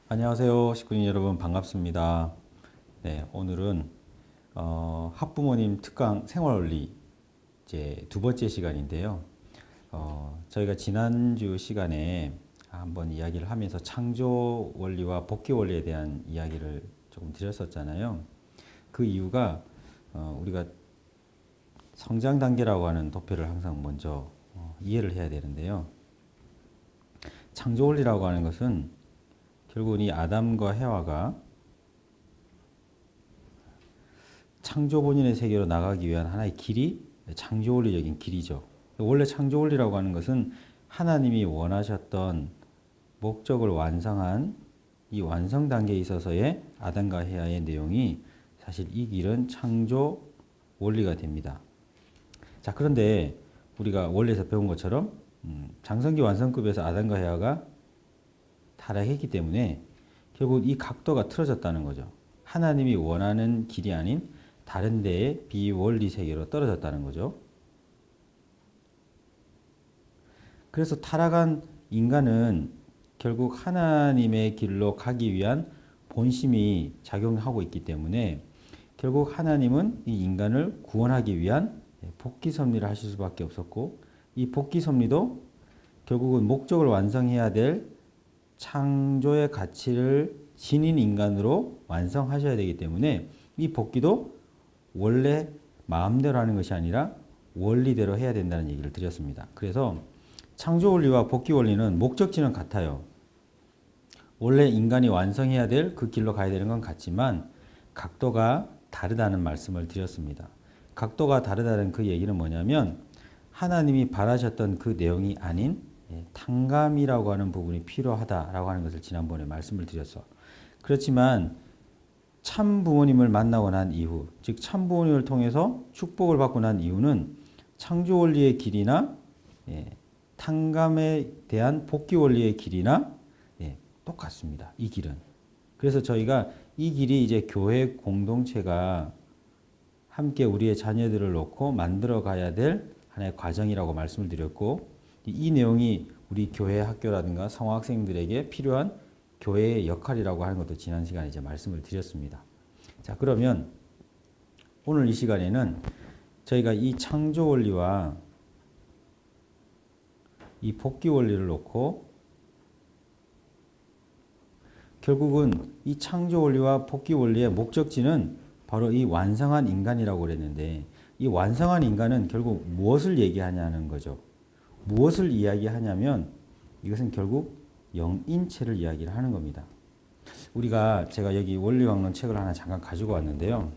안녕하세요, 식구인 여러분 반갑습니다. 네, 오늘은 학부모님 특강 생활원리 이제 두 번째 시간인데요. 저희가 지난주 시간에 한번 이야기를 하면서 창조 원리와 복귀 원리에 대한 이야기를 조금 드렸었잖아요. 그 이유가 우리가 성장 단계라고 하는 도표를 항상 먼저 이해를 해야 되는데요. 창조 원리라고 하는 것은 결국은 이 아담과 해와가 창조 본인의 세계로 나가기 위한 하나의 길이 창조 원리적인 길이죠. 원래 창조 원리라고 하는 것은 하나님이 원하셨던 목적을 완성한 이 완성 단계에 있어서의 아담과 해와의 내용이 사실 이 길은 창조 원리가 됩니다. 자, 그런데 우리가 원리에서 배운 것처럼 장성기 완성급에서 아담과 해와가 타락했기 때문에 결국 이 각도가 틀어졌다는 거죠. 하나님이 원하는 길이 아닌 다른 데의 비원리 세계로 떨어졌다는 거죠. 그래서 타락한 인간은 결국 하나님의 길로 가기 위한 본심이 작용하고 있기 때문에 결국 하나님은 이 인간을 구원하기 위한 복귀 섭리를 하실 수밖에 없었고, 이 복귀 섭리도 결국은 목적을 완성해야 될 창조의 가치를 지닌 인간으로 완성하셔야 되기 때문에 이 복귀도 원래 마음대로 하는 것이 아니라 원리대로 해야 된다는 얘기를 드렸습니다. 그래서 창조 원리와 복귀 원리는 목적지는 같아요. 원래 인간이 완성해야 될 그 길로 가야 되는 건 같지만 각도가 다르다는 말씀을 드렸습니다. 각도가 다르다는 그 얘기는 뭐냐면 하나님이 바라셨던 그 내용이 아닌 탕감이라고 하는 부분이 필요하다라고 하는 것을 지난번에 말씀을 드렸어. 그렇지만 참 부모님을 만나고 난 이후, 즉 참 부모님을 통해서 축복을 받고 난 이후는 창조 원리의 길이나 탕감에 대한 복귀 원리의 길이나 똑같습니다. 이 길은. 그래서 저희가 이 길이 이제 교회 공동체가 함께 우리의 자녀들을 놓고 만들어 가야 될 하나의 과정이라고 말씀을 드렸고, 이 내용이 우리 교회 학교라든가 성학생들에게 필요한 교회의 역할이라고 하는 것도 지난 시간에 이제 말씀을 드렸습니다. 자, 그러면 오늘 이 시간에는 저희가 이 창조 원리와 이 복귀 원리를 놓고 결국은 이 창조 원리와 복귀 원리의 목적지는 바로 이 완성한 인간이라고 그랬는데, 이 완성한 인간은 결국 무엇을 얘기하냐는 거죠. 무엇을 이야기하냐면 이것은 결국 영인체를 이야기를 하는 겁니다. 제가 여기 원리강론 책을 하나 잠깐 가지고 왔는데요.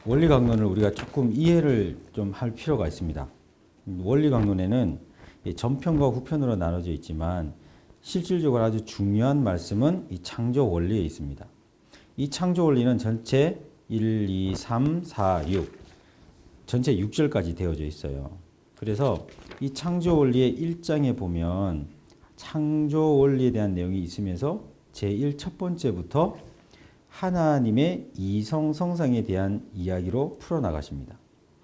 원리강론을 우리가 조금 이해를 좀 할 필요가 있습니다. 원리강론에는 전편과 후편으로 나눠져 있지만 실질적으로 아주 중요한 말씀은 이 창조 원리에 있습니다. 이 창조 원리는 전체 1, 2, 3, 4, 6 전체 6절까지 되어져 있어요. 그래서 이 창조 원리의 1장에 보면 창조 원리에 대한 내용이 있으면서 제1 첫 번째부터 하나님의 이성 성상에 대한 이야기로 풀어나가십니다.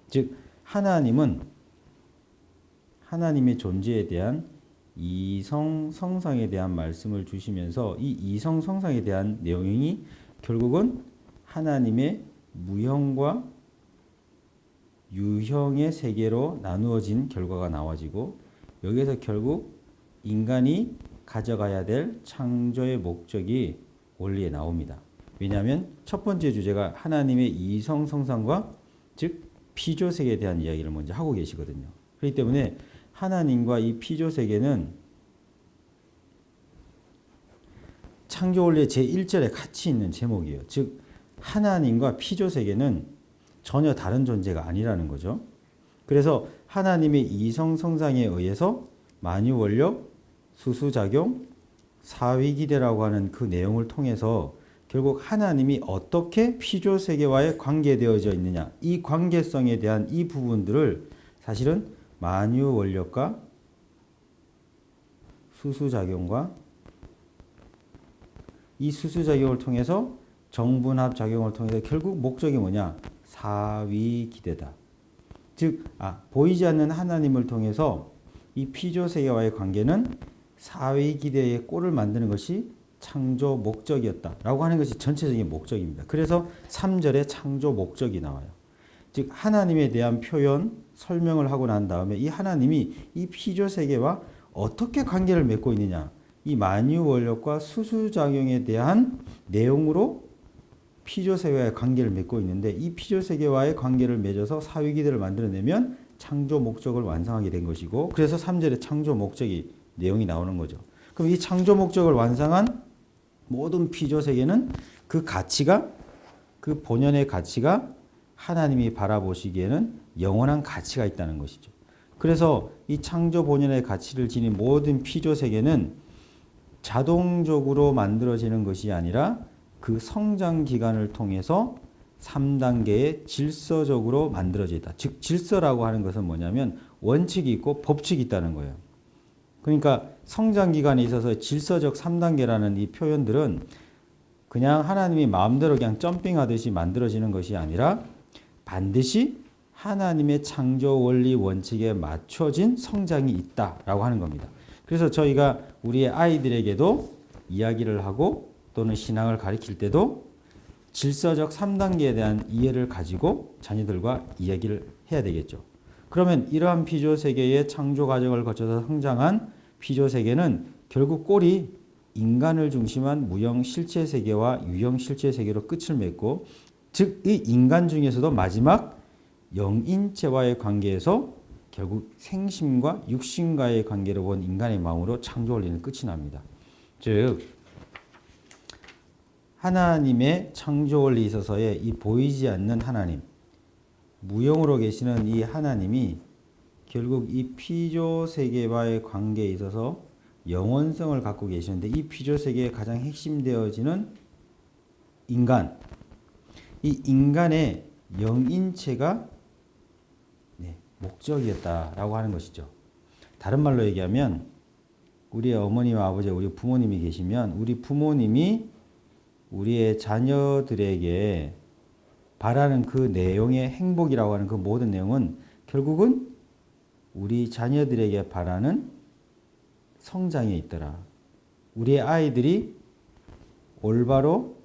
즉 하나님은 하나님의 존재에 대한 이성 성상에 대한 말씀을 주시면서 이 이성 성상에 대한 내용이 결국은 하나님의 무형과 유형의 세계로 나누어진 결과가 나와지고, 여기에서 결국 인간이 가져가야 될 창조의 목적이 원리에 나옵니다. 왜냐하면 첫 번째 주제가 하나님의 이성 성상과 즉 피조 세계에 대한 이야기를 먼저 하고 계시거든요. 그렇기 때문에 하나님과 이 피조 세계는 창조 원리의 제1절에 같이 있는 제목이에요. 즉 하나님과 피조 세계는 전혀 다른 존재가 아니라는 거죠. 그래서 하나님의 이성 성상에 의해서 만유 원력, 수수작용, 사위기대라고 하는 그 내용을 통해서 결국 하나님이 어떻게 피조 세계와의 관계되어져 있느냐, 이 관계성에 대한 이 부분들을 사실은 만유 원력과 수수작용과 이 수수작용을 통해서 정분합 작용을 통해서 결국 목적이 뭐냐? 사위기대다. 즉 보이지 않는 하나님을 통해서 이 피조 세계와의 관계는 사위기대의 꼴을 만드는 것이 창조 목적이었다라고 하는 것이 전체적인 목적입니다. 그래서 3절에 창조 목적이 나와요. 즉 하나님에 대한 표현, 설명을 하고 난 다음에 이 하나님이 이 피조세계와 어떻게 관계를 맺고 있느냐, 이 만유원력과 수수작용에 대한 내용으로 피조세계와의 관계를 맺고 있는데, 이 피조세계와의 관계를 맺어서 사위기대를 만들어내면 창조 목적을 완성하게 된 것이고, 그래서 3절에 창조 목적이 내용이 나오는 거죠. 그럼 이 창조 목적을 완성한 모든 피조세계는 그 가치가, 그 본연의 가치가 하나님이 바라보시기에는 영원한 가치가 있다는 것이죠. 그래서 이 창조 본연의 가치를 지닌 모든 피조세계는 자동적으로 만들어지는 것이 아니라 그 성장 기간을 통해서 3단계의 질서적으로 만들어져 있다. 즉 질서라고 하는 것은 뭐냐면 원칙이 있고 법칙이 있다는 거예요. 그러니까 성장 기간에 있어서 질서적 3단계라는 이 표현들은 그냥 하나님이 마음대로 그냥 점핑하듯이 만들어지는 것이 아니라 반드시 하나님의 창조 원리 원칙에 맞춰진 성장이 있다라고 하는 겁니다. 그래서 저희가 우리의 아이들에게도 이야기를 하고 또는 신앙을 가르칠 때도 질서적 3단계에 대한 이해를 가지고 자녀들과 이야기를 해야 되겠죠. 그러면 이러한 피조세계의 창조 과정을 거쳐서 성장한 피조세계는 결국 꼴이 인간을 중심한 무형 실체세계와 유형 실체세계로 끝을 맺고, 즉 이 인간 중에서도 마지막 영인체와의 관계에서 결국 생심과 육신과의 관계를 본 인간의 마음으로 창조 원리는 끝이 납니다. 즉 하나님의 창조 원리에 있어서의 이 보이지 않는 하나님, 무형으로 계시는 이 하나님이 결국 이 피조세계와의 관계에 있어서 영원성을 갖고 계시는데, 이 피조세계의 가장 핵심되어지는 인간, 이 인간의 영인체가 목적이었다라고 하는 것이죠. 다른 말로 얘기하면 우리의 어머니와 아버지, 우리 부모님이 계시면 우리 부모님이 우리의 자녀들에게 바라는 그 내용의 행복이라고 하는 그 모든 내용은 결국은 우리 자녀들에게 바라는 성장에 있더라. 우리의 아이들이 올바로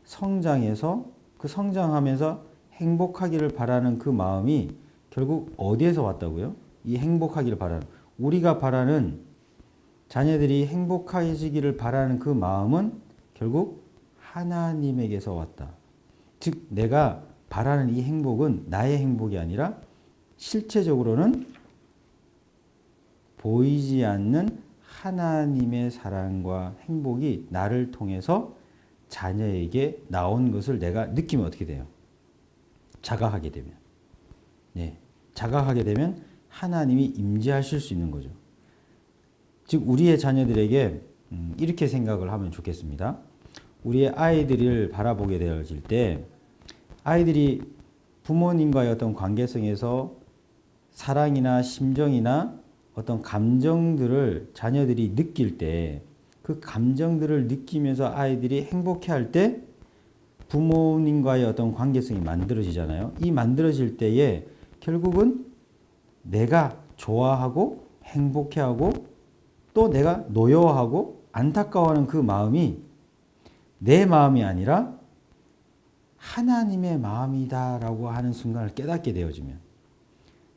성장해서 그 성장하면서 행복하기를 바라는 그 마음이 결국 어디에서 왔다고요? 이 행복하기를 바라는, 우리가 바라는 자녀들이 행복해지기를 바라는 그 마음은 결국 하나님에게서 왔다. 즉 내가 바라는 이 행복은 나의 행복이 아니라 실체적으로는 보이지 않는 하나님의 사랑과 행복이 나를 통해서 자녀에게 나온 것을 내가 느끼면 어떻게 돼요? 자각하게 되면. 자각하게 되면 하나님이 임재하실 수 있는 거죠. 즉 우리의 자녀들에게 이렇게 생각을 하면 좋겠습니다. 우리의 아이들을 바라보게 되어질 때 아이들이 부모님과의 어떤 관계성에서 사랑이나 심정이나 어떤 감정들을 자녀들이 느낄 때, 그 감정들을 느끼면서 아이들이 행복해할 때 부모님과의 어떤 관계성이 만들어지잖아요. 이 만들어질 때에 결국은 내가 좋아하고 행복해하고 또 내가 노여워하고 안타까워하는 그 마음이 내 마음이 아니라 하나님의 마음이다라고 하는 순간을 깨닫게 되어지면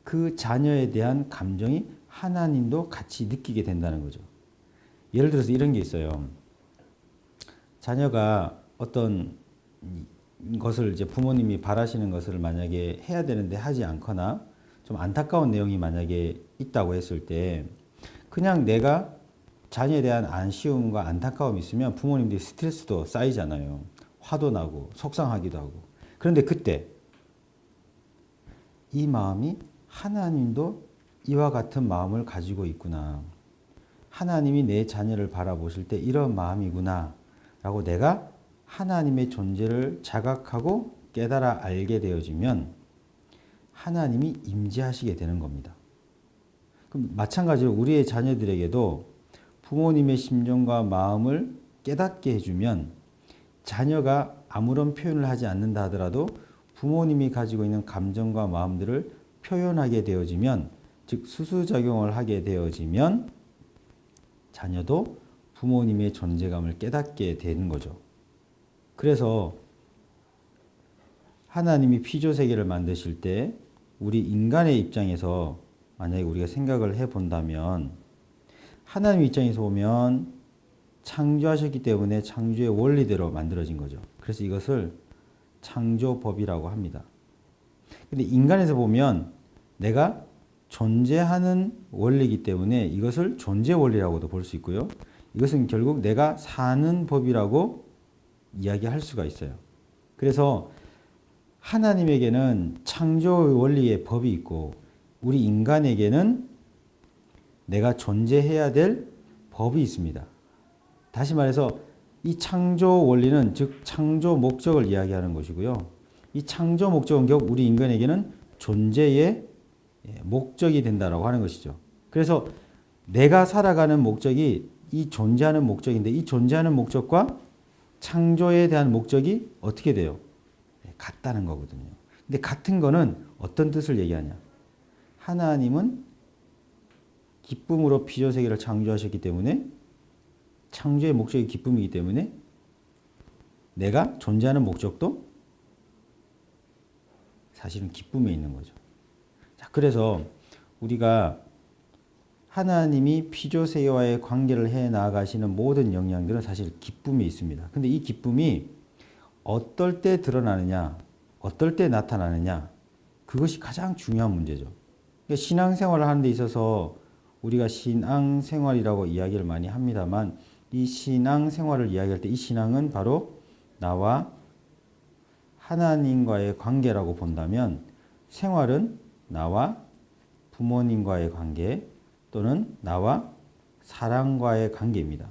그 자녀에 대한 감정이 하나님도 같이 느끼게 된다는 거죠. 예를 들어서 이런 게 있어요. 자녀가 어떤 것을 이제 부모님이 바라시는 것을 만약에 해야 되는데 하지 않거나 좀 안타까운 내용이 만약에 있다고 했을 때 그냥 내가 자녀에 대한 아쉬움과 안타까움이 있으면 부모님들이 스트레스도 쌓이잖아요. 화도 나고 속상하기도 하고. 그런데 그때 이 마음이 하나님도 이와 같은 마음을 가지고 있구나. 하나님이 내 자녀를 바라보실 때 이런 마음이구나 라고 내가 하나님의 존재를 자각하고 깨달아 알게 되어지면 하나님이 임재하시게 되는 겁니다. 그럼 마찬가지로 우리의 자녀들에게도 부모님의 심정과 마음을 깨닫게 해주면 자녀가 아무런 표현을 하지 않는다 하더라도 부모님이 가지고 있는 감정과 마음들을 표현하게 되어지면, 즉 수수작용을 하게 되어지면 자녀도 부모님의 존재감을 깨닫게 되는 거죠. 그래서 하나님이 피조 세계를 만드실 때 우리 인간의 입장에서 만약에 우리가 생각을 해 본다면 하나님 입장에서 보면 창조하셨기 때문에 창조의 원리대로 만들어진 거죠. 그래서 이것을 창조법이라고 합니다. 근데 인간에서 보면 내가 존재하는 원리이기 때문에 이것을 존재 원리라고도 볼 수 있고요. 이것은 결국 내가 사는 법이라고 이야기할 수가 있어요. 그래서 하나님에게는 창조 원리의 법이 있고 우리 인간에게는 내가 존재해야 될 법이 있습니다. 다시 말해서 이 창조 원리는 즉 창조 목적을 이야기하는 것이고요. 이 창조 목적은 결국 우리 인간에게는 존재의 목적이 된다라고 하는 것이죠. 그래서 내가 살아가는 목적이 이 존재하는 목적인데 이 존재하는 목적과 창조에 대한 목적이 어떻게 돼요? 같다는 거거든요. 근데 같은 거는 어떤 뜻을 얘기하냐? 하나님은 기쁨으로 피조 세계를 창조하셨기 때문에 창조의 목적이 기쁨이기 때문에 내가 존재하는 목적도 사실은 기쁨에 있는 거죠. 자, 그래서 우리가 하나님이 피조 세계와의 관계를 해 나가시는 모든 영향들은 사실 기쁨에 있습니다. 근데 이 기쁨이 어떨 때 드러나느냐, 어떨 때 나타나느냐, 그것이 가장 중요한 문제죠. 그러니까 신앙생활을 하는 데 있어서 우리가 신앙생활이라고 이야기를 많이 합니다만 이 신앙생활을 이야기할 때 이 신앙은 바로 나와 하나님과의 관계라고 본다면 생활은 나와 부모님과의 관계 또는 나와 사랑과의 관계입니다.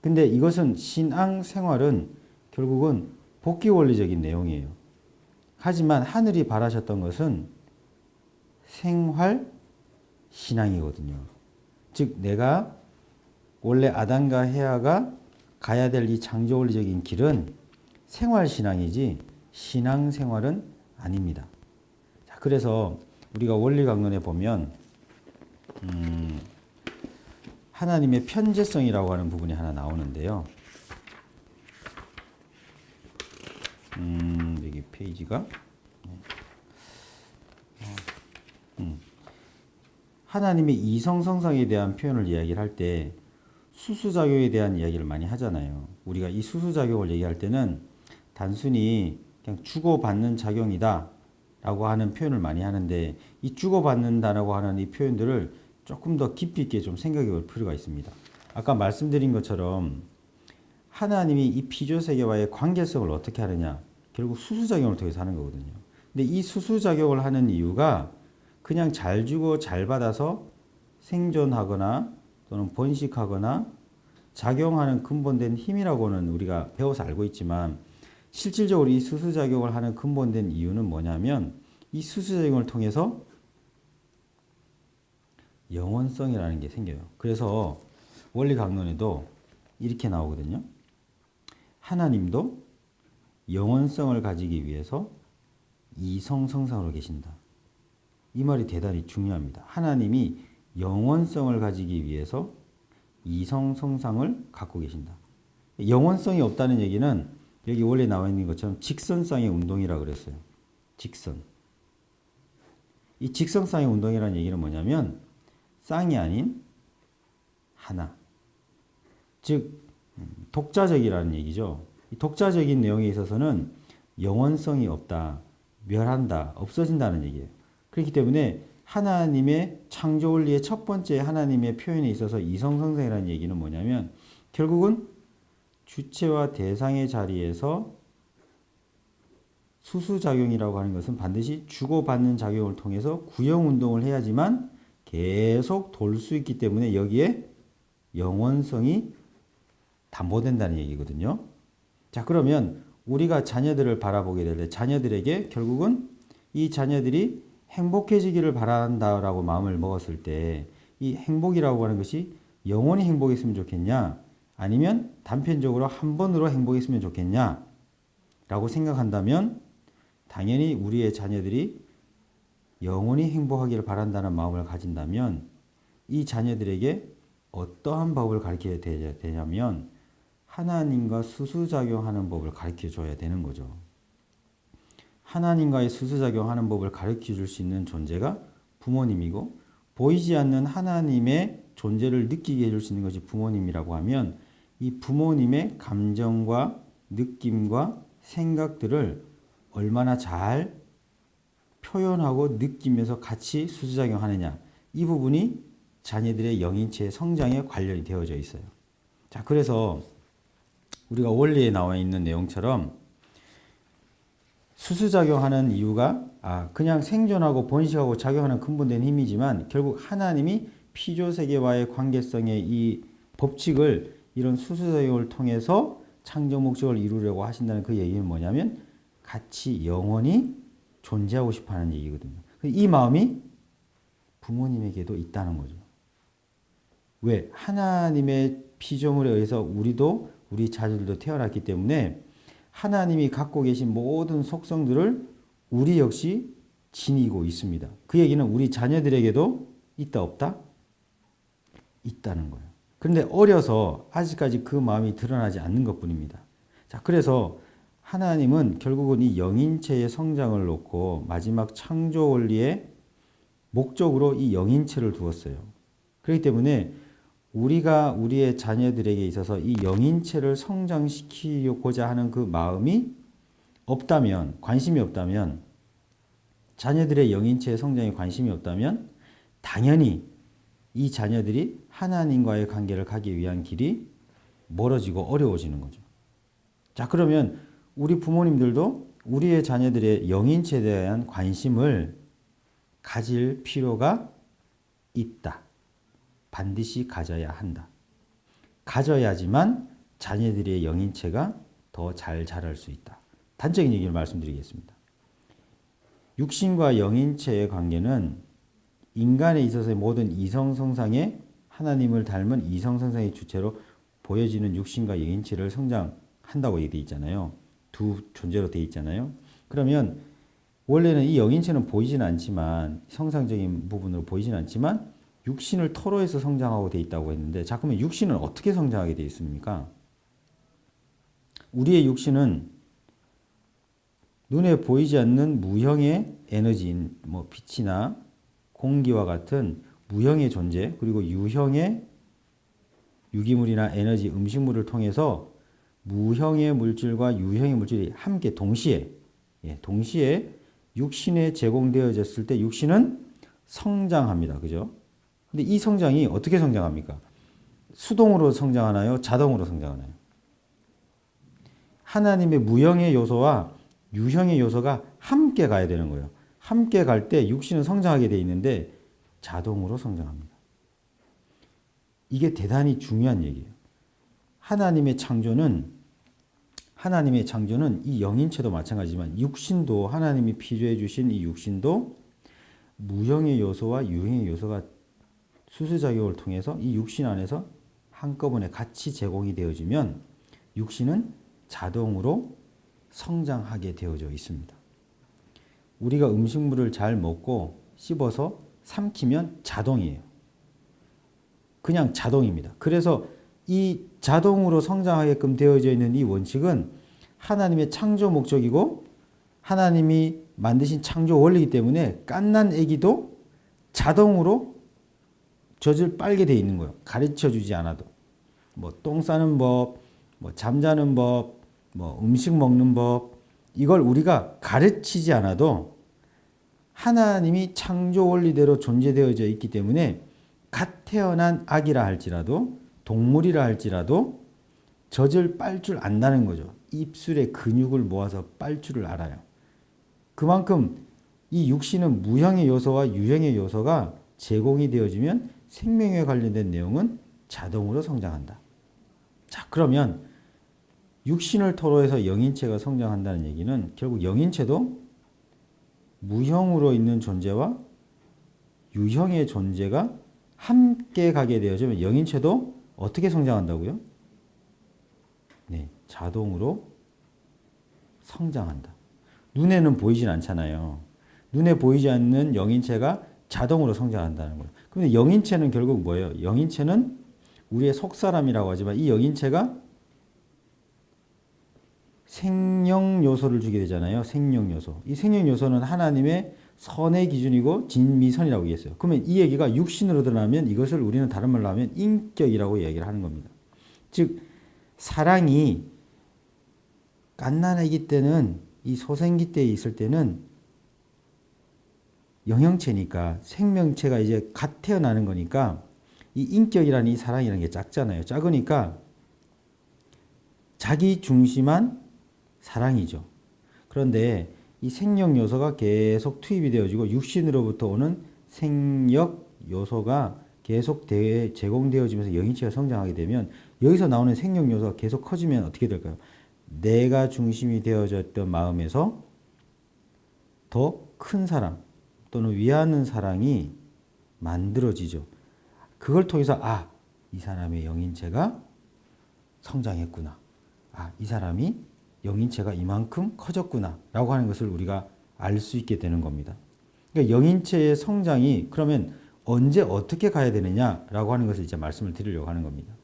근데 이것은 신앙생활은 결국은 복귀 원리적인 내용이에요. 하지만 하늘이 바라셨던 것은 생활 신앙이거든요. 즉 내가 원래 아담과 헤아가 가야 될 이 창조 원리적인 길은 생활 신앙이지 신앙 생활은 아닙니다. 자, 그래서 우리가 원리 강론에 보면 하나님의 편재성이라고 하는 부분이 하나 나오는데요. 여기 페이지가 하나님의 이성성상에 대한 표현을 이야기를 할 때 수수작용에 대한 이야기를 많이 하잖아요. 우리가 이 수수작용을 얘기할 때는 단순히 그냥 주고받는 작용이다 라고 하는 표현을 많이 하는데 이 주고받는다라고 하는 이 표현들을 조금 더 깊이 있게 좀 생각해 볼 필요가 있습니다. 아까 말씀드린 것처럼 하나님이 이 피조세계와의 관계성을 어떻게 하느냐, 결국 수수작용을 통해서 하는 거거든요. 근데 이 수수작용을 하는 이유가 그냥 잘 주고 잘 받아서 생존하거나 또는 번식하거나 작용하는 근본된 힘이라고는 우리가 배워서 알고 있지만 실질적으로 이 수수작용을 하는 근본된 이유는 뭐냐면 이 수수작용을 통해서 영원성이라는 게 생겨요. 그래서 원리 강론에도 이렇게 나오거든요. 하나님도 영원성을 가지기 위해서 이성성상으로 계신다. 이 말이 대단히 중요합니다. 하나님이 영원성을 가지기 위해서 이성성상을 갖고 계신다. 영원성이 없다는 얘기는 여기 원래 나와 있는 것처럼 직선상의 운동이라고 그랬어요. 직선. 이 직선상의 운동이라는 얘기는 뭐냐면 쌍이 아닌 하나. 즉 독자적이라는 얘기죠. 이 독자적인 내용에 있어서는 영원성이 없다, 멸한다, 없어진다는 얘기예요. 그렇기 때문에 하나님의 창조 원리의 첫 번째 하나님의 표현에 있어서 이성성상이라는 얘기는 뭐냐면 결국은 주체와 대상의 자리에서 수수작용이라고 하는 것은 반드시 주고받는 작용을 통해서 구형운동을 해야지만 계속 돌 수 있기 때문에 여기에 영원성이 담보된다는 얘기거든요. 자, 그러면 우리가 자녀들을 바라보게 될 때 자녀들에게 결국은 이 자녀들이 행복해지기를 바란다라고 마음을 먹었을 때 이 행복이라고 하는 것이 영원히 행복했으면 좋겠냐 아니면 단편적으로 한 번으로 행복했으면 좋겠냐 라고 생각한다면 당연히 우리의 자녀들이 영원히 행복하기를 바란다는 마음을 가진다면 이 자녀들에게 어떠한 법을 가르쳐야 되냐면 하나님과 수수작용하는 법을 가르쳐 줘야 되는 거죠. 하나님과의 수수작용하는 법을 가르쳐 줄 수 있는 존재가 부모님이고 보이지 않는 하나님의 존재를 느끼게 해줄 수 있는 것이 부모님이라고 하면 이 부모님의 감정과 느낌과 생각들을 얼마나 잘 표현하고 느끼면서 같이 수수작용하느냐 이 부분이 자녀들의 영인체의 성장에 관련이 되어져 있어요. 자, 그래서 우리가 원리에 나와 있는 내용처럼 수수작용하는 이유가 그냥 생존하고 번식하고 작용하는 근본된 힘이지만 결국 하나님이 피조세계와의 관계성의 이 법칙을 이런 수수작용을 통해서 창조 목적을 이루려고 하신다는 그 얘기는 뭐냐면 같이 영원히 존재하고 싶어 하는 얘기거든요. 이 마음이 부모님에게도 있다는 거죠. 왜? 하나님의 피조물에 의해서 우리 자녀들도 태어났기 때문에 하나님이 갖고 계신 모든 속성들을 우리 역시 지니고 있습니다. 그 얘기는 우리 자녀들에게도 있다 없다? 있다는 거예요. 그런데 어려서 아직까지 그 마음이 드러나지 않는 것뿐입니다. 자, 그래서 하나님은 결국은 이 영인체의 성장을 놓고 마지막 창조 원리의 목적으로 이 영인체를 두었어요. 그렇기 때문에 우리가 우리의 자녀들에게 있어서 이 영인체를 성장시키고자 하는 그 마음이 없다면, 관심이 없다면, 자녀들의 영인체의 성장에 관심이 없다면 당연히 이 자녀들이 하나님과의 관계를 가기 위한 길이 멀어지고 어려워지는 거죠. 자, 그러면 우리 부모님들도 우리의 자녀들의 영인체에 대한 관심을 가질 필요가 있다. 반드시 가져야 한다. 가져야지만 자녀들의 영인체가 더 잘 자랄 수 있다. 단적인 얘기를 말씀드리겠습니다. 육신과 영인체의 관계는 인간에 있어서의 모든 이성성상의 하나님을 닮은 이성성상의 주체로 보여지는 육신과 영인체를 성장한다고 얘기되어 있잖아요. 두 존재로 되어 있잖아요. 그러면 원래는 이 영인체는 보이지는 않지만 형상적인 부분으로 보이지는 않지만 육신을 토로해서 성장하고 되어 있다고 했는데 자, 그러면 육신은 어떻게 성장하게 되어 있습니까? 우리의 육신은 눈에 보이지 않는 무형의 에너지인 빛이나 공기와 같은 무형의 존재 그리고 유형의 유기물이나 에너지, 음식물을 통해서 무형의 물질과 유형의 물질이 함께 동시에 육신에 제공되어졌을 때 육신은 성장합니다. 그죠? 근데 이 성장이 어떻게 성장합니까? 수동으로 성장하나요? 자동으로 성장하나요? 하나님의 무형의 요소와 유형의 요소가 함께 가야 되는 거예요. 함께 갈 때 육신은 성장하게 돼 있는데 자동으로 성장합니다. 이게 대단히 중요한 얘기예요. 하나님의 창조는 이 영인체도 마찬가지지만 육신도 하나님이 피조해 주신 이 육신도 무형의 요소와 유형의 요소가 수수작용을 통해서 이 육신 안에서 한꺼번에 같이 제공이 되어지면 육신은 자동으로 성장하게 되어져 있습니다. 우리가 음식물을 잘 먹고 씹어서 삼키면 자동이에요. 그냥 자동입니다. 그래서 이 자동으로 성장하게끔 되어져 있는 이 원칙은 하나님의 창조 목적이고 하나님이 만드신 창조 원리이기 때문에 갓난 아기도 자동으로 젖을 빨게 돼 있는 거예요. 가르쳐 주지 않아도. 똥 싸는 법, 잠자는 법, 음식 먹는 법, 이걸 우리가 가르치지 않아도 하나님이 창조 원리대로 존재되어져 있기 때문에 갓 태어난 아기라 할지라도 동물이라 할지라도 젖을 빨 줄 안다는 거죠. 입술에 근육을 모아서 빨 줄을 알아요. 그만큼 이 육신은 무형의 요소와 유형의 요소가 제공이 되어지면 생명에 관련된 내용은 자동으로 성장한다. 자, 그러면 육신을 토로해서 영인체가 성장한다는 얘기는 결국 영인체도 무형으로 있는 존재와 유형의 존재가 함께 가게 되어지면 영인체도 어떻게 성장한다고요? 네, 자동으로 성장한다. 눈에는 보이진 않잖아요. 눈에 보이지 않는 영인체가 자동으로 성장한다는 거예요. 그런데 영인체는 결국 뭐예요? 영인체는 우리의 속사람이라고 하지만 이 영인체가 생명 요소를 주게 되잖아요. 생명 요소. 이 생명 요소는 하나님의 선의 기준이고 진미선이라고 얘기했어요. 그러면 이 얘기가 육신으로 드러나면 이것을 우리는 다른 말로 하면 인격이라고 얘기를 하는 겁니다. 즉 사랑이 갓난아기 때는 이 소생기 때에 있을 때는 영형체니까 생명체가 이제 갓 태어나는 거니까 이 인격이라는 이 사랑이라는 게 작잖아요. 작으니까 자기 중심한 사랑이죠. 그런데 이 생명 요소가 계속 투입이 되어지고 육신으로부터 오는 생력 요소가 계속 제공되어지면서 영인체가 성장하게 되면 여기서 나오는 생명 요소가 계속 커지면 어떻게 될까요? 내가 중심이 되어졌던 마음에서 더 큰 사랑 또는 위하는 사랑이 만들어지죠. 그걸 통해서 이 사람의 영인체가 성장했구나. 이 사람이 영인체가 이만큼 커졌구나 라고 하는 것을 우리가 알 수 있게 되는 겁니다. 그러니까 영인체의 성장이 그러면 언제 어떻게 가야 되느냐라고 하는 것을 이제 말씀을 드리려고 하는 겁니다.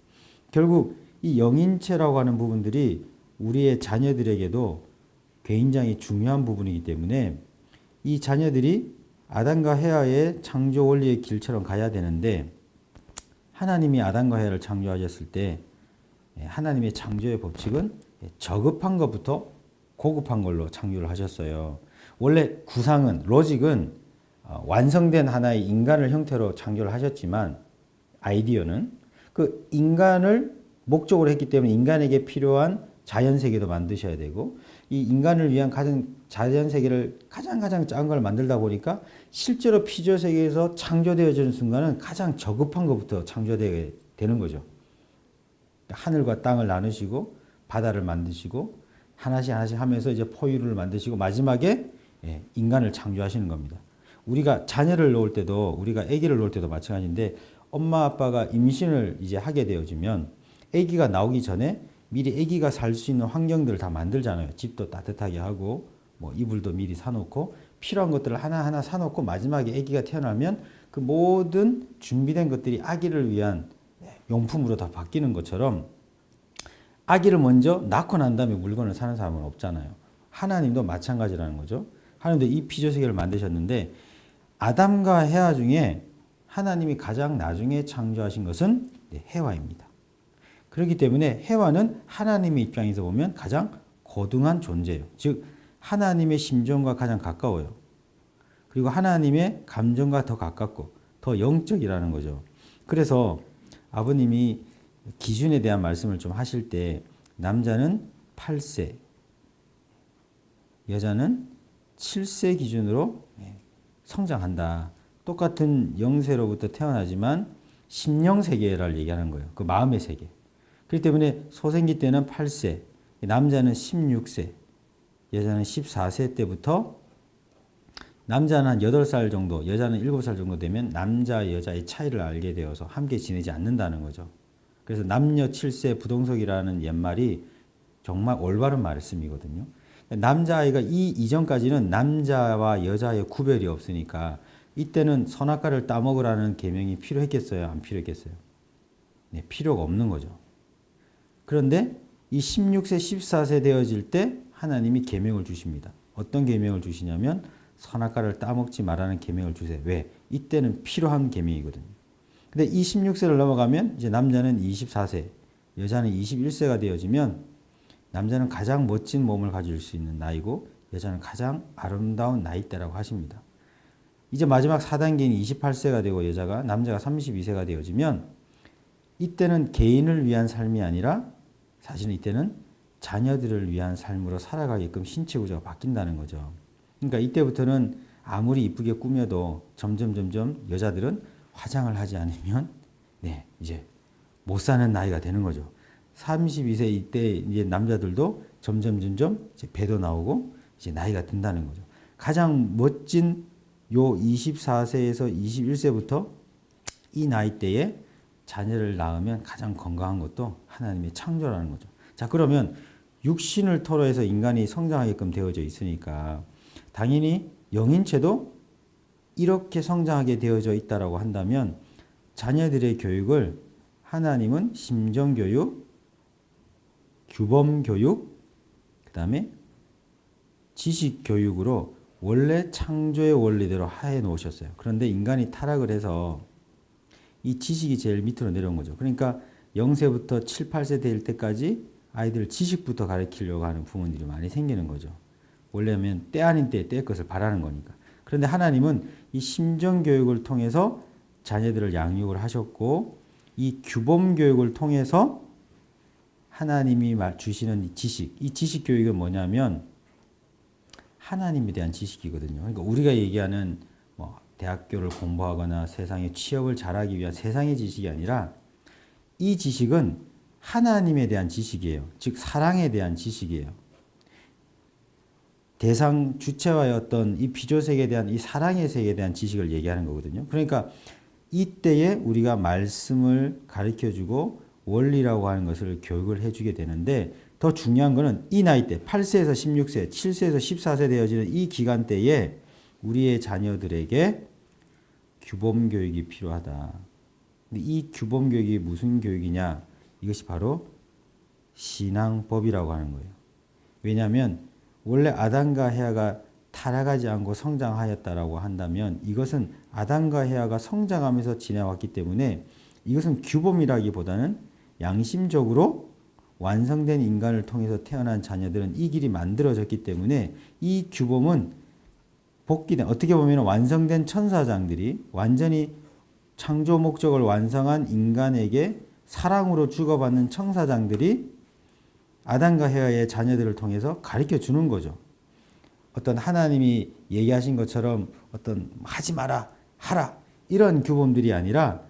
결국 이 영인체라고 하는 부분들이 우리의 자녀들에게도 굉장히 중요한 부분이기 때문에 이 자녀들이 아담과 헤아의 창조 원리의 길처럼 가야 되는데 하나님이 아담과 헤아를 창조하셨을 때 하나님의 창조의 법칙은 저급한 것부터 고급한 걸로 창조를 하셨어요. 원래 구상은 로직은 완성된 하나의 인간을 형태로 창조를 하셨지만 아이디어는 그 인간을 목적으로 했기 때문에 인간에게 필요한 자연세계도 만드셔야 되고 이 인간을 위한 자연세계를 가장 작은 걸 만들다 보니까 실제로 피조세계에서 창조되어지는 순간은 가장 저급한 것부터 창조되게 되는 거죠. 하늘과 땅을 나누시고 바다를 만드시고 하나씩 하면서 이제 포유를 만드시고 마지막에 인간을 창조하시는 겁니다. 우리가 자녀를 놓을 때도 우리가 아기를 놓을 때도 마찬가지인데 엄마 아빠가 임신을 이제 하게 되어지면 아기가 나오기 전에 미리 아기가 살 수 있는 환경들을 다 만들잖아요. 집도 따뜻하게 하고 뭐 이불도 미리 사놓고 필요한 것들을 하나하나 사놓고 마지막에 아기가 태어나면 그 모든 준비된 것들이 아기를 위한 용품으로 다 바뀌는 것처럼 아기를 먼저 낳고 난 다음에 물건을 사는 사람은 없잖아요. 하나님도 마찬가지라는 거죠. 하나님도 이 피조세계를 만드셨는데 아담과 헤아 중에 하나님이 가장 나중에 창조하신 것은 헤와입니다. 그렇기 때문에 헤와는 하나님의 입장에서 보면 가장 고등한 존재예요. 즉 하나님의 심정과 가장 가까워요. 그리고 하나님의 감정과 더 가깝고 더 영적이라는 거죠. 그래서 아버님이 기준에 대한 말씀을 좀 하실 때 남자는 8세, 여자는 7세 기준으로 성장한다. 똑같은 영세로부터 태어나지만 심령세계를 얘기하는 거예요. 그 마음의 세계. 그렇기 때문에 소생기 때는 8세, 남자는 16세, 여자는 14세 때부터 남자는 한 8살 정도, 여자는 7살 정도 되면 남자, 여자의 차이를 알게 되어서 함께 지내지 않는다는 거죠. 그래서 남녀 7세 부동석이라는 옛말이 정말 올바른 말씀이거든요. 남자아이가 이 이전까지는 남자와 여자의 구별이 없으니까 이때는 선악과를 따먹으라는 계명이 필요했겠어요? 안 필요했겠어요? 네, 필요가 없는 거죠. 그런데 이 16세, 14세 되어질 때 하나님이 계명을 주십니다. 어떤 계명을 주시냐면 선악과를 따먹지 말라는 계명을 주세요. 왜? 이때는 필요한 계명이거든요. 근데 이 16세를 넘어가면 이제 남자는 24세, 여자는 21세가 되어지면 남자는 가장 멋진 몸을 가질 수 있는 나이고 여자는 가장 아름다운 나이대라고 하십니다. 이제 마지막 4단계인 28세가 되고 남자가 32세가 되어지면 이때는 개인을 위한 삶이 아니라 사실은 이때는 자녀들을 위한 삶으로 살아가게끔 신체 구조가 바뀐다는 거죠. 그러니까 이때부터는 아무리 이쁘게 꾸며도 점점 여자들은 화장을 하지 않으면 이제 못 사는 나이가 되는 거죠. 32세 이때 이제 남자들도 점점 이제 배도 나오고 이제 나이가 든다는 거죠. 가장 멋진 요 24세에서 21세부터 이 나이대에 자녀를 낳으면 가장 건강한 것도 하나님의 창조라는 거죠. 자, 그러면 육신을 토로해서 인간이 성장하게끔 되어져 있으니까 당연히 영인체도 이렇게 성장하게 되어져 있다라고 한다면 자녀들의 교육을 하나님은 심정교육, 규범교육, 그 다음에 지식교육으로 원래 창조의 원리대로 해 놓으셨어요. 그런데 인간이 타락을 해서 이 지식이 제일 밑으로 내려온 거죠. 그러니까 0세부터 7, 8세 될 때까지 아이들 지식부터 가르치려고 하는 부모들이 많이 생기는 거죠. 원래면 때 아닌 때에 때의 것을 바라는 거니까. 그런데 하나님은 이 심정교육을 통해서 자녀들을 양육을 하셨고 이 규범교육을 통해서 하나님이 주시는 이 지식 교육은 뭐냐면 하나님에 대한 지식이거든요. 그러니까 우리가 얘기하는 뭐 대학교를 공부하거나 세상에 취업을 잘하기 위한 세상의 지식이 아니라 이 지식은 하나님에 대한 지식이에요. 즉 사랑에 대한 지식이에요. 대상 주체와의 어떤 이 피조세계에 대한 이 사랑의 세계에 대한 지식을 얘기하는 거거든요. 그러니까 이때에 우리가 말씀을 가르쳐주고 원리라고 하는 것을 교육을 해주게 되는데 더 중요한 것은 이 나이 때 8세에서 16세, 7세에서 14세 되어지는 이 기간대에 우리의 자녀들에게 규범 교육이 필요하다. 근데 이 규범 교육이 무슨 교육이냐? 이것이 바로 신앙법이라고 하는 거예요. 왜냐하면 원래 아담과 헤아가 타락하지 않고 성장하였다라고 한다면 이것은 아담과 헤아가 성장하면서 지내왔기 때문에 이것은 규범이라기보다는 양심적으로 완성된 인간을 통해서 태어난 자녀들은 이 길이 만들어졌기 때문에 이 규범은 복귀된 어떻게 보면 완성된 천사장들이 완전히 창조 목적을 완성한 인간에게 사랑으로 주고받는 천사장들이 아담과 헤아의 자녀들을 통해서 가르쳐 주는 거죠. 어떤 하나님이 얘기하신 것처럼 어떤 하지 마라, 하라 이런 규범들이 아니라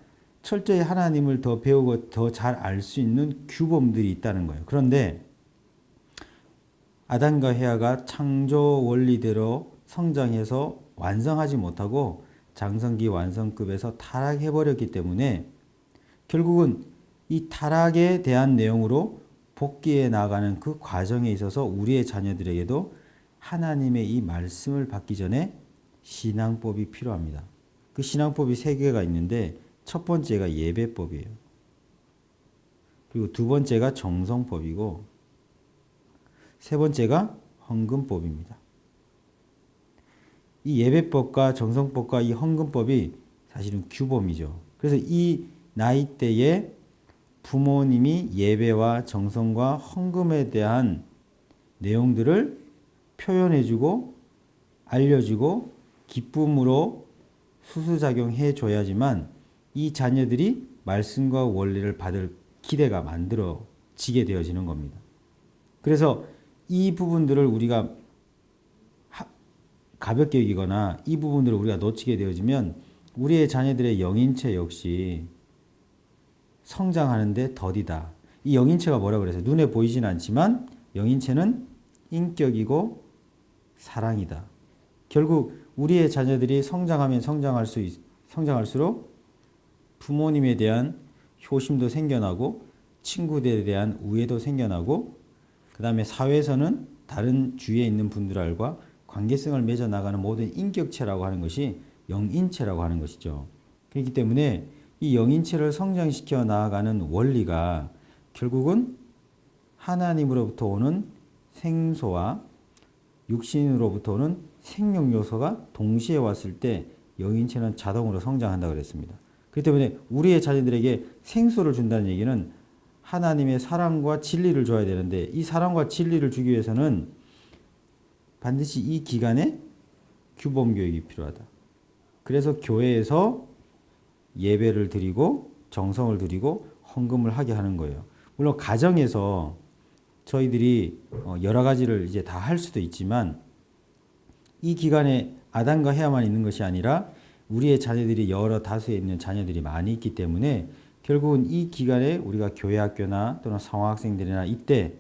철저히 하나님을 더 배우고 더 잘 알 수 있는 규범들이 있다는 거예요. 그런데 아담과 헤아가 창조 원리대로 성장해서 완성하지 못하고 장성기 완성급에서 타락해버렸기 때문에 결국은 이 타락에 대한 내용으로 복귀해 나가는 그 과정에 있어서 우리의 자녀들에게도 하나님의 이 말씀을 받기 전에 신앙법이 필요합니다. 그 신앙법이 3개가 있는데 첫 번째가 예배법이에요. 그리고 두 번째가 정성법이고 세 번째가 헌금법입니다. 이 예배법과 정성법과 이 헌금법이 사실은 규범이죠. 그래서 이 나이대에 부모님이 예배와 정성과 헌금에 대한 내용들을 표현해주고 알려주고 기쁨으로 수수작용해 줘야지만 이 자녀들이 말씀과 원리를 받을 기대가 만들어지게 되어지는 겁니다. 그래서 이 부분들을 우리가 가볍게 여기거나 이 부분들을 우리가 놓치게 되어지면 우리의 자녀들의 영인체 역시 성장하는데 더디다. 이 영인체가 뭐라고 그랬어요? 눈에 보이진 않지만 영인체는 인격이고 사랑이다. 결국 우리의 자녀들이 성장하면 성장할수록 부모님에 대한 효심도 생겨나고 친구들에 대한 우애도 생겨나고 그 다음에 사회에서는 다른 주위에 있는 분들과 관계성을 맺어 나가는 모든 인격체라고 하는 것이 영인체라고 하는 것이죠. 그렇기 때문에 이 영인체를 성장시켜 나아가는 원리가 결국은 하나님으로부터 오는 생소와 육신으로부터 오는 생명 요소가 동시에 왔을 때 영인체는 자동으로 성장한다고 그랬습니다. 그렇기 때문에 우리의 자녀들에게 생수를 준다는 얘기는 하나님의 사랑과 진리를 줘야 되는데 이 사랑과 진리를 주기 위해서는 반드시 이 기간에 규범 교육이 필요하다. 그래서 교회에서 예배를 드리고 정성을 드리고 헌금을 하게 하는 거예요. 물론 가정에서 저희들이 여러 가지를 이제 다 할 수도 있지만 이 기간에 아담과 헤아만 있는 것이 아니라 우리의 자녀들이 여러 다수에 있는 자녀들이 많이 있기 때문에 결국은 이 기간에 우리가 교회 학교나 또는 성화학생들이나 이때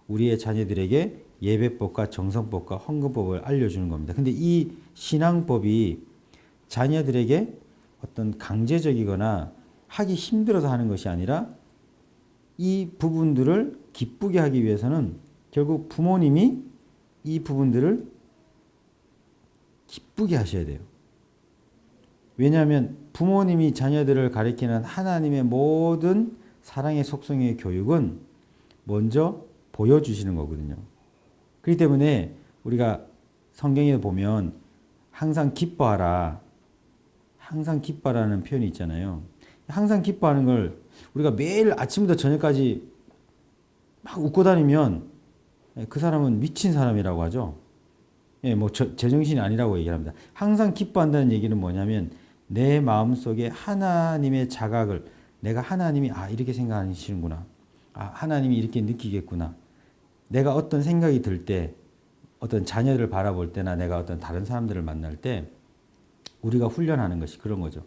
우리의 자녀들에게 예배법과 정성법과 헌금법을 알려주는 겁니다. 근데 이 신앙법이 자녀들에게 어떤 강제적이거나 하기 힘들어서 하는 것이 아니라 이 부분들을 기쁘게 하기 위해서는 결국 부모님이 이 부분들을 기쁘게 하셔야 돼요. 왜냐하면 부모님이 자녀들을 가리키는 하나님의 모든 사랑의 속성의 교육은 먼저 보여주시는 거거든요. 그렇기 때문에 우리가 성경에 보면 항상 기뻐하라, 항상 기뻐하라는 표현이 있잖아요. 항상 기뻐하는 걸 우리가 매일 아침부터 저녁까지 막 웃고 다니면 그 사람은 미친 사람이라고 하죠. 예, 뭐 제정신이 아니라고 얘기합니다. 항상 기뻐한다는 얘기는 뭐냐면 내 마음속에 하나님의 자각을 내가 하나님이 이렇게 생각하시는구나. 하나님이 이렇게 느끼겠구나. 내가 어떤 생각이 들 때 어떤 자녀들을 바라볼 때나 내가 어떤 다른 사람들을 만날 때 우리가 훈련하는 것이 그런 거죠.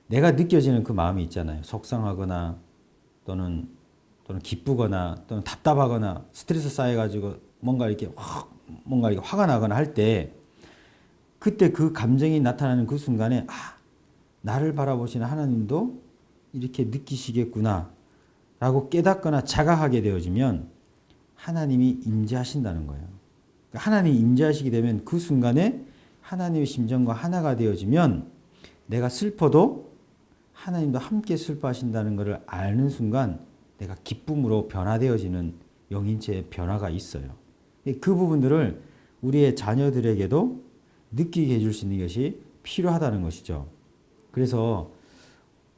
내가 느껴지는 그 마음이 있잖아요. 속상하거나 또는 기쁘거나 또는 답답하거나 스트레스 쌓여가지고 뭔가 이렇게 화가 나거나 할 때 그때 그 감정이 나타나는 그 순간에 나를 바라보시는 하나님도 이렇게 느끼시겠구나 라고 깨닫거나 자각하게 되어지면 하나님이 임재하신다는 거예요. 하나님이 임재하시게 되면 그 순간에 하나님의 심정과 하나가 되어지면 내가 슬퍼도 하나님도 함께 슬퍼하신다는 것을 아는 순간 내가 기쁨으로 변화되어지는 영인체의 변화가 있어요. 그 부분들을 우리의 자녀들에게도 느끼게 해줄 수 있는 것이 필요하다는 것이죠. 그래서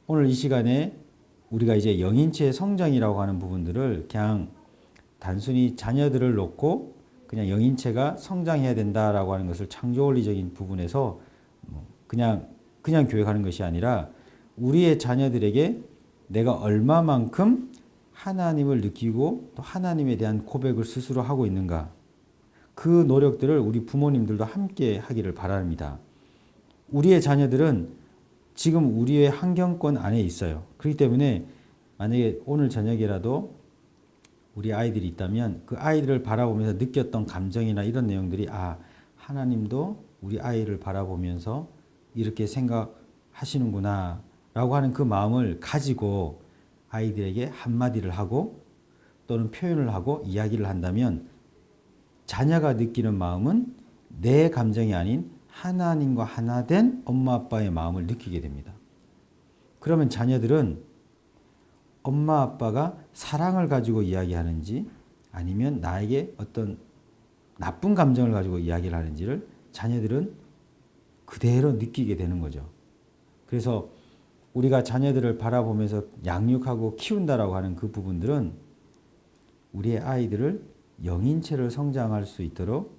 오늘 이 시간에 우리가 이제 영인체의 성장이라고 하는 부분들을 그냥 단순히 자녀들을 놓고 그냥 영인체가 성장해야 된다라고 하는 것을 창조원리적인 부분에서 그냥 교육하는 것이 아니라 우리의 자녀들에게 내가 얼마만큼 하나님을 느끼고 또 하나님에 대한 고백을 스스로 하고 있는가, 그 노력들을 우리 부모님들도 함께 하기를 바랍니다. 우리의 자녀들은 지금 우리의 환경권 안에 있어요. 그렇기 때문에 만약에 오늘 저녁이라도 우리 아이들이 있다면 그 아이들을 바라보면서 느꼈던 감정이나 이런 내용들이 하나님도 우리 아이를 바라보면서 이렇게 생각하시는구나 라고 하는 그 마음을 가지고 아이들에게 한마디를 하고 또는 표현을 하고 이야기를 한다면 자녀가 느끼는 마음은 내 감정이 아닌 하나님과 하나 된 엄마 아빠의 마음을 느끼게 됩니다. 그러면 자녀들은 엄마 아빠가 사랑을 가지고 이야기하는지 아니면 나에게 어떤 나쁜 감정을 가지고 이야기를 하는지를 자녀들은 그대로 느끼게 되는 거죠. 그래서 우리가 자녀들을 바라보면서 양육하고 키운다라고 하는 그 부분들은 우리의 아이들을 영인체를 성장할 수 있도록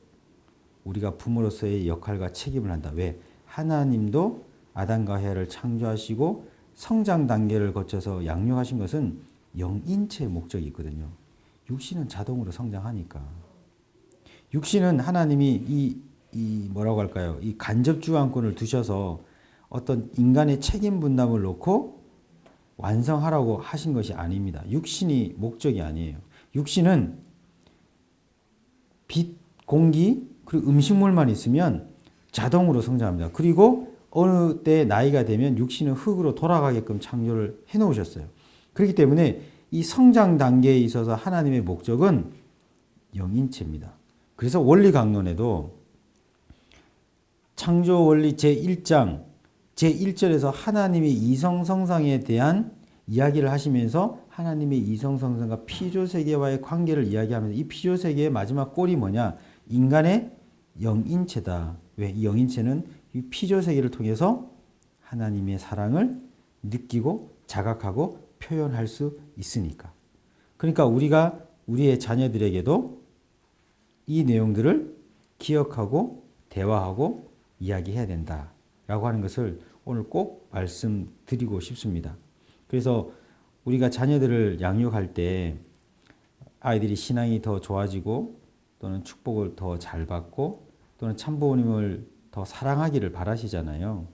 우리가 부모로서의 역할과 책임을 한다. 왜? 하나님도 아담과 헤아를 창조하시고 성장 단계를 거쳐서 양육하신 것은 영인체의 목적이 있거든요. 육신은 자동으로 성장하니까. 육신은 하나님이 이 뭐라고 할까요? 이 간접 주관권을 두셔서 어떤 인간의 책임 분담을 놓고 완성하라고 하신 것이 아닙니다. 육신이 목적이 아니에요. 육신은 빛, 공기, 그리고 음식물만 있으면 자동으로 성장합니다. 그리고 어느 때 나이가 되면 육신은 흙으로 돌아가게끔 창조를 해놓으셨어요. 그렇기 때문에 이 성장 단계에 있어서 하나님의 목적은 영인체입니다. 그래서 원리 강론에도 창조 원리 제1장 제1절에서 하나님의 이성성상에 대한 이야기를 하시면서 하나님의 이성성상과 피조세계와의 관계를 이야기하면서 이 피조세계의 마지막 골이 뭐냐? 인간의 영인체다. 왜? 이 영인체는 이 피조세계를 통해서 하나님의 사랑을 느끼고 자각하고 표현할 수 있으니까. 그러니까 우리가 우리의 자녀들에게도 이 내용들을 기억하고 대화하고 이야기해야 된다라고 하는 것을 오늘 꼭 말씀드리고 싶습니다. 그래서 우리가 자녀들을 양육할 때 아이들이 신앙이 더 좋아지고 또는 축복을 더 잘 받고 또는 참부모님을 더 사랑하기를 바라시잖아요.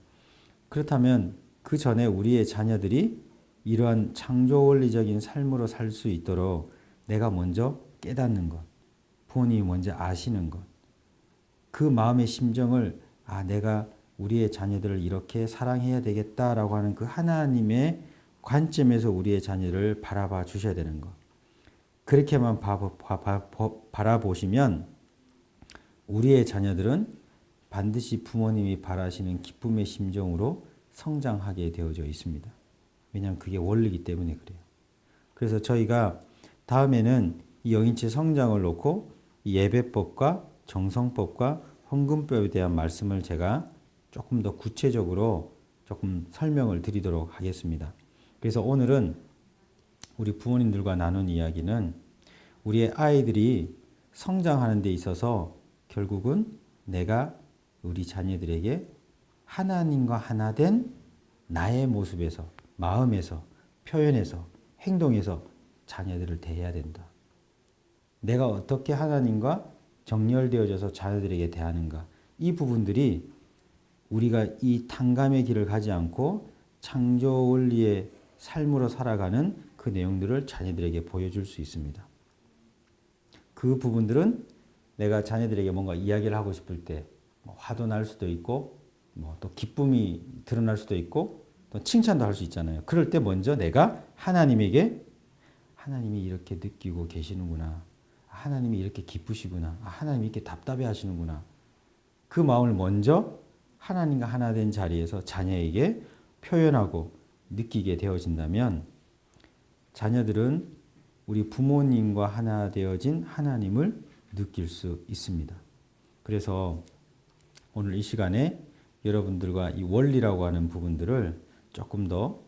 그렇다면 그 전에 우리의 자녀들이 이러한 창조 원리적인 삶으로 살 수 있도록 내가 먼저 깨닫는 것, 부모님이 먼저 아시는 것, 그 마음의 심정을 내가 우리의 자녀들을 이렇게 사랑해야 되겠다라고 하는 그 하나님의 관점에서 우리의 자녀를 바라봐 주셔야 되는 것. 그렇게만 바라보시면 우리의 자녀들은 반드시 부모님이 바라시는 기쁨의 심정으로 성장하게 되어져 있습니다. 왜냐하면 그게 원리이기 때문에 그래요. 그래서 저희가 다음에는 이 영인체 성장을 놓고 이 예배법과 정성법과 헌금법에 대한 말씀을 제가 조금 더 구체적으로 조금 설명을 드리도록 하겠습니다. 그래서 오늘은 우리 부모님들과 나눈 이야기는 우리의 아이들이 성장하는 데 있어서 결국은 내가 우리 자녀들에게 하나님과 하나 된 나의 모습에서, 마음에서, 표현에서, 행동에서 자녀들을 대해야 된다. 내가 어떻게 하나님과 정렬되어져서 자녀들에게 대하는가. 이 부분들이 우리가 이 탕감의 길을 가지 않고 창조 원리의 삶으로 살아가는 그 내용들을 자녀들에게 보여줄 수 있습니다. 그 부분들은 내가 자녀들에게 뭔가 이야기를 하고 싶을 때 화도 날 수도 있고 또 기쁨이 드러날 수도 있고 또 칭찬도 할 수 있잖아요. 그럴 때 먼저 내가 하나님에게 하나님이 이렇게 느끼고 계시는구나. 하나님이 이렇게 기쁘시구나. 하나님이 이렇게 답답해 하시는구나. 그 마음을 먼저 하나님과 하나 된 자리에서 자녀에게 표현하고 느끼게 되어진다면 자녀들은 우리 부모님과 하나 되어진 하나님을 느낄 수 있습니다. 그래서 오늘 이 시간에 여러분들과 이 원리라고 하는 부분들을 조금 더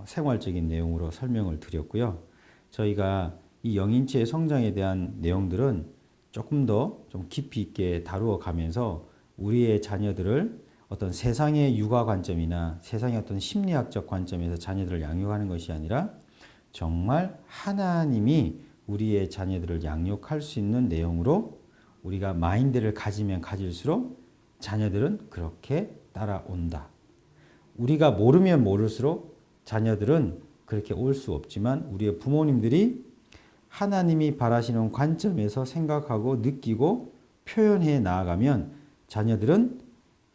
생활적인 내용으로 설명을 드렸고요. 저희가 이 영인체의 성장에 대한 내용들은 조금 더 좀 깊이 있게 다루어 가면서 우리의 자녀들을 어떤 세상의 육아 관점이나 세상의 어떤 심리학적 관점에서 자녀들을 양육하는 것이 아니라 정말 하나님이 우리의 자녀들을 양육할 수 있는 내용으로 우리가 마인드를 가지면 가질수록 자녀들은 그렇게 따라온다. 우리가 모르면 모를수록 자녀들은 그렇게 올 수 없지만 우리의 부모님들이 하나님이 바라시는 관점에서 생각하고 느끼고 표현해 나아가면 자녀들은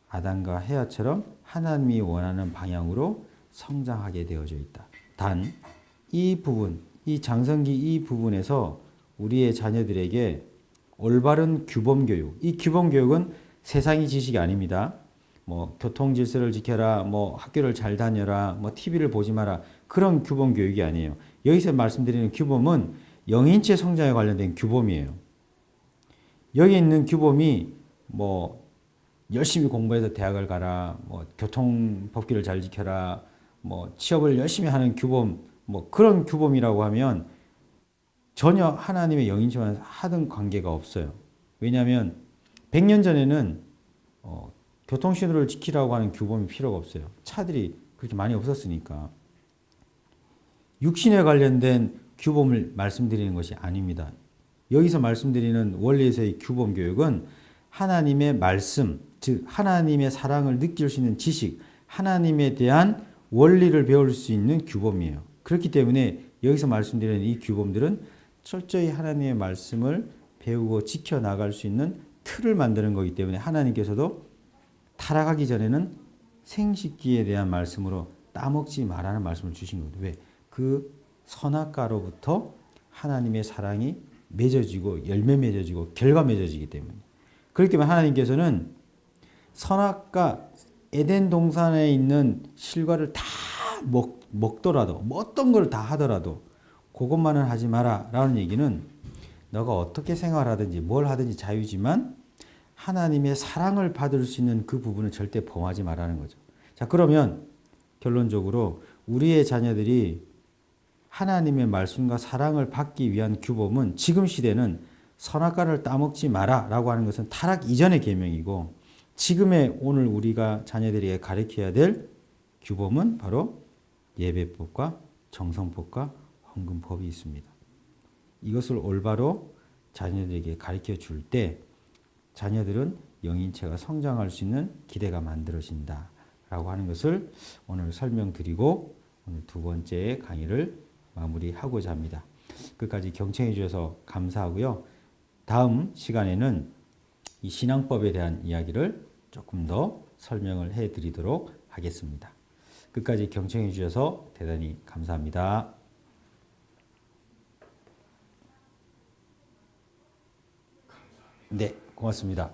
아담과 헤아처럼 하나님이 원하는 방향으로 성장하게 되어져 있다. 단 이 부분, 이 장성기 이 부분에서 우리의 자녀들에게 올바른 규범교육, 이 규범교육은 세상의 지식이 아닙니다. 교통 질서를 지켜라, 학교를 잘 다녀라, TV를 보지 마라. 그런 규범 교육이 아니에요. 여기서 말씀드리는 규범은 영인체 성장에 관련된 규범이에요. 여기 있는 규범이 열심히 공부해서 대학을 가라, 교통 법규를 잘 지켜라, 취업을 열심히 하는 규범, 그런 규범이라고 하면 전혀 하나님의 영인체와 하등 관계가 없어요. 왜냐하면 100년 전에는 교통신호를 지키라고 하는 규범이 필요가 없어요. 차들이 그렇게 많이 없었으니까. 육신에 관련된 규범을 말씀드리는 것이 아닙니다. 여기서 말씀드리는 원리에서의 규범 교육은 하나님의 말씀, 즉 하나님의 사랑을 느낄 수 있는 지식, 하나님에 대한 원리를 배울 수 있는 규범이에요. 그렇기 때문에 여기서 말씀드리는 이 규범들은 철저히 하나님의 말씀을 배우고 지켜나갈 수 있는 틀을 만드는 거기 때문에 하나님께서도 타락하기 전에는 생식기에 대한 말씀으로 따먹지 말라는 말씀을 주신 거거든요. 왜? 그 선악과로부터 하나님의 사랑이 맺어지고 열매 맺어지고 결과 맺어지기 때문에. 그렇기 때문에 하나님께서는 선악과 에덴 동산에 있는 실과를 다 먹더라도 어떤 걸 다 하더라도 그것만은 하지 마라 라는 얘기는 너가 어떻게 생활하든지 뭘 하든지 자유지만 하나님의 사랑을 받을 수 있는 그 부분을 절대 범하지 말라는 거죠. 자, 그러면 결론적으로 우리의 자녀들이 하나님의 말씀과 사랑을 받기 위한 규범은 지금 시대는 선악과를 따먹지 마라 라고 하는 것은 타락 이전의 계명이고 지금의 오늘 우리가 자녀들에게 가르쳐야 될 규범은 바로 예배법과 정성법과 헌금법이 있습니다. 이것을 올바로 자녀들에게 가르쳐 줄 때 자녀들은 영인체가 성장할 수 있는 기대가 만들어진다 라고 하는 것을 오늘 설명드리고 오늘 두 번째 강의를 마무리하고자 합니다. 끝까지 경청해 주셔서 감사하고요. 다음 시간에는 이 신앙법에 대한 이야기를 조금 더 설명을 해 드리도록 하겠습니다. 끝까지 경청해 주셔서 대단히 감사합니다. 네, 고맙습니다.